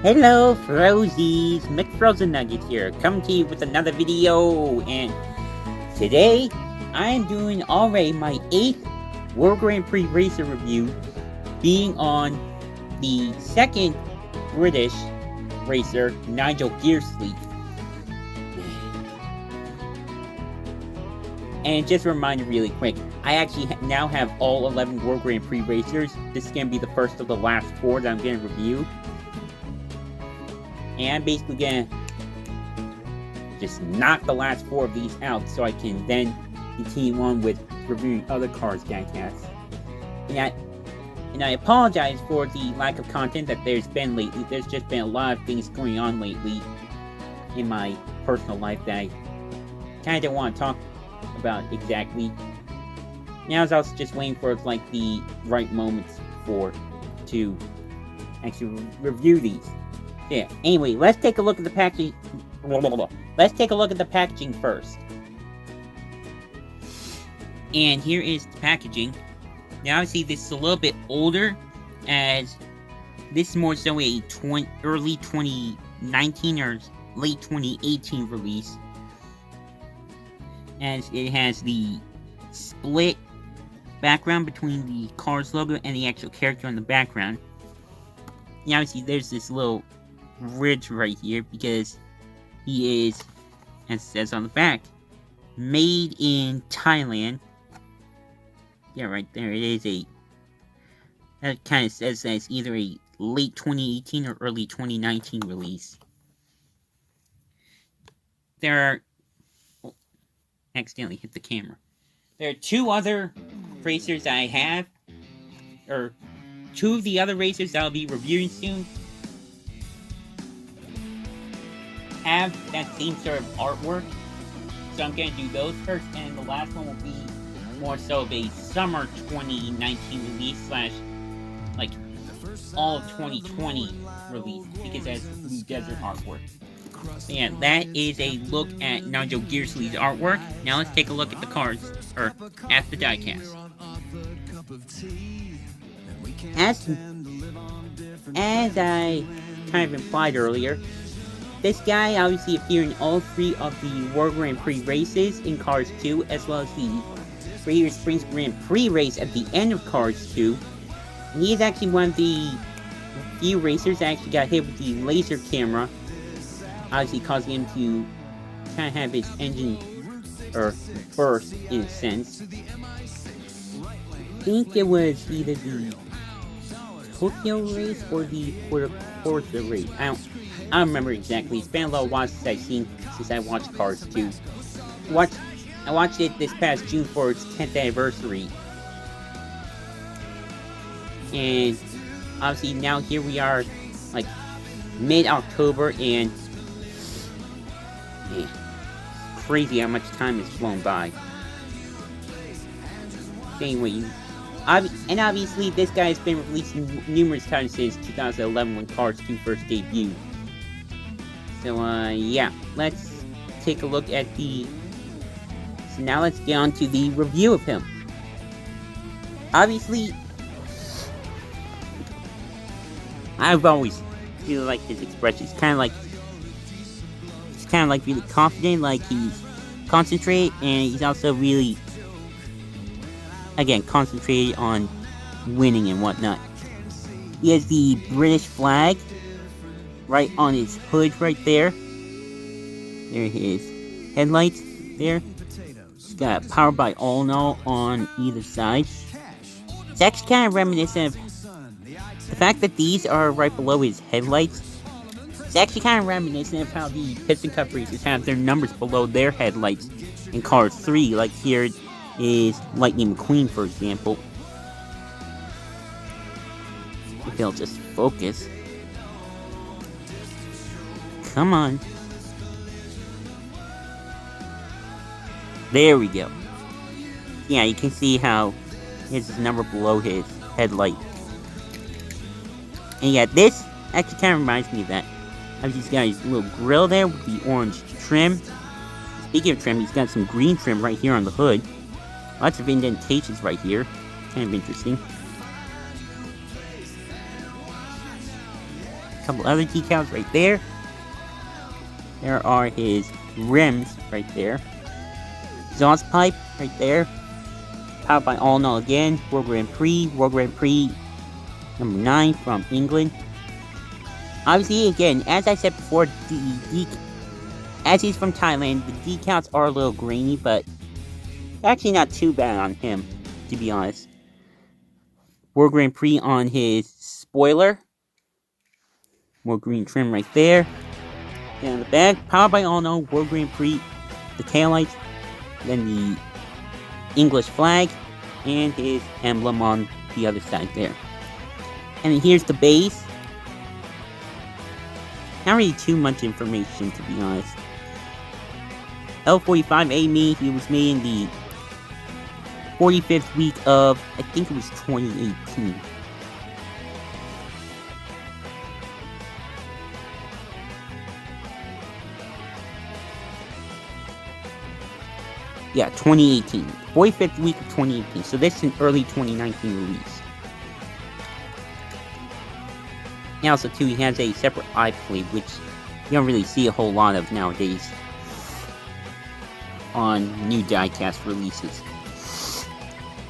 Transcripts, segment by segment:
Hello Frozies, McFrozen Nugget here, coming to you with another video, and today I am doing already my 8th World Grand Prix racer review, being on the second British racer, Nigel Gearsley. And just a reminder really quick, I actually now have all 11 World Grand Prix racers. This is going to be the first of the last 4 that I'm going to review. And I'm basically gonna just knock the last 4 of these out so I can then continue on with reviewing other cars Diecast. And I apologize for the lack of content that there's been lately. There's just been a lot of things going on lately in my personal life that I kinda don't want to talk about exactly. Now I was just waiting for like the right moments to actually review these. Yeah, anyway, let's take a look at the packaging. Let's take a look at the packaging first. And here is the packaging. Now, obviously, this is a little bit older, as this is more so a early 2019 or late 2018 release. As it has the split background between the car's logo and the actual character on the background. Now, obviously, there's this little ridge right here because he is, as it says on the back, made in Thailand. Yeah, right there. It is that kind of says that it's either a late 2018 or early 2019 release. There are... Oh, accidentally hit the camera. There are 2 other racers I have, or 2 of the other racers that I'll be reviewing soon have that same sort of artwork, so I'm going to do those first, and the last one will be more so of a summer 2019 release slash like all of 2020 release, because it has blue desert artwork. So yeah, that is a look at Nigel Gearsley's artwork. Now let's take a look at the cards, or at the diecast. As I kind of implied earlier, this guy obviously appeared in all 3 of the World Grand Prix races in Cars 2, as well as the Radiator Springs Grand Prix race at the end of Cars 2. And he is actually one of the few racers that actually got hit with the laser camera, obviously causing him to kind of have his engine burst in a sense. I think it was either the Tokyo race or the Forza race. I don't remember exactly. It's been a little while since I watched Cars 2. I watched it this past June for its 10th anniversary. And obviously now here we are, like mid-October, and man, crazy how much time has flown by. Anyway, and obviously this guy has been released numerous times since 2011 when Cars 2 first debuted. So yeah, let's take a look at so now let's get on to the review of him. Obviously, I've always really liked his expression. He's kind of like really confident, like he's concentrated, and he's also really, again, concentrated on winning and whatnot. He has the British flag right on his hood right there. There his headlights there. He's got Power by All in All on either side. It's actually kind of reminiscent of the fact that these are right below his headlights. It's actually kind of reminiscent of how the Piston Cup racers have their numbers below their headlights in Cars 3, like here is Lightning McQueen, for example. If they'll just focus. Come on. There we go. Yeah, you can see how his number below his headlight. And yeah, this actually kind of reminds me of that. He's got his little grill there with the orange trim. Speaking of trim, he's got some green trim right here on the hood. Lots of indentations right here. Kind of interesting. couple other decals right there. There are his rims right there. Exhaust pipe right there. Powered by All In All again. World Grand Prix number 9 from England. Obviously, again, as I said before, as he's from Thailand, the decals are a little grainy, but actually not too bad on him, to be honest. World Grand Prix on his spoiler. More green trim right there. Down the back, powered by All In All, World Grand Prix, the taillights, then the English flag, and his emblem on the other side there. And then here's the base. Not really too much information, to be honest. L45A he was made in the 45th week of, I think it was 2018. Yeah, 2018. 45th week of 2018. So this is an early 2019 release. And also, too, he has a separate eye plate, which you don't really see a whole lot of nowadays on new diecast releases.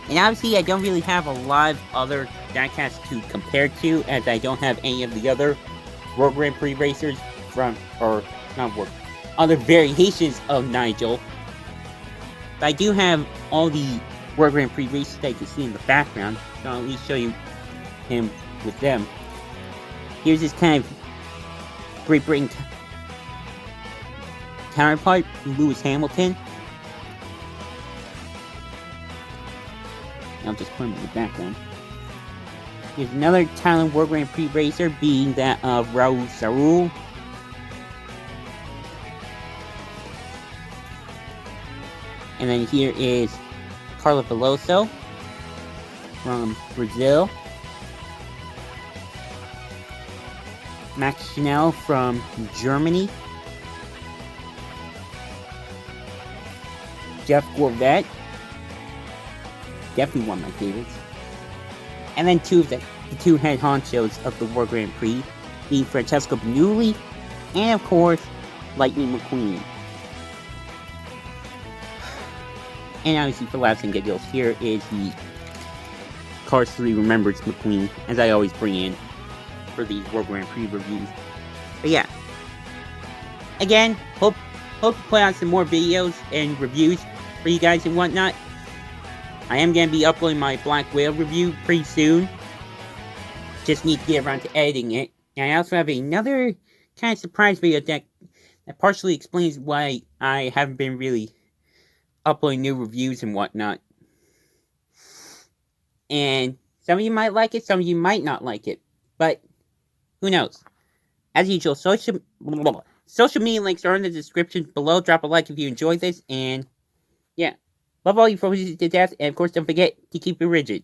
And obviously, I don't really have a lot of other diecasts to compare to, as I don't have any of the other World Grand Prix racers from, or not World, other variations of Nigel. But I do have all the World Grand Prix races that you can see in the background, so I'll at least show you him with them. Here's his kind of Great Britain counterpart, Lewis Hamilton. I'll just put him in the background. Here's another Thailand World Grand Prix racer, being that of Raul Sarul. And then here is Carla Veloso from Brazil. Max Chanel from Germany. Jeff Gorvet. Definitely one of my favorites. And then the two head honchos of the World Grand Prix, being Francesco Bernoulli and, of course, Lightning McQueen. And obviously, for laughs and giggles, here is the Cars 3 Remembrance McQueen, as I always bring in for these World Grand Prix reviews. But yeah, again, hope to put out some more videos and reviews for you guys and whatnot. I am going to be uploading my Black Whale review pretty soon. Just need to get around to editing it. And I also have another kind of surprise video that partially explains why I haven't been really uploading new reviews and whatnot. And some of you might like it, some of you might not like it. But who knows? As usual, social media links are in the description below. Drop a like if you enjoyed this. And yeah, love all you folks to death. And of course, don't forget to keep it rigid.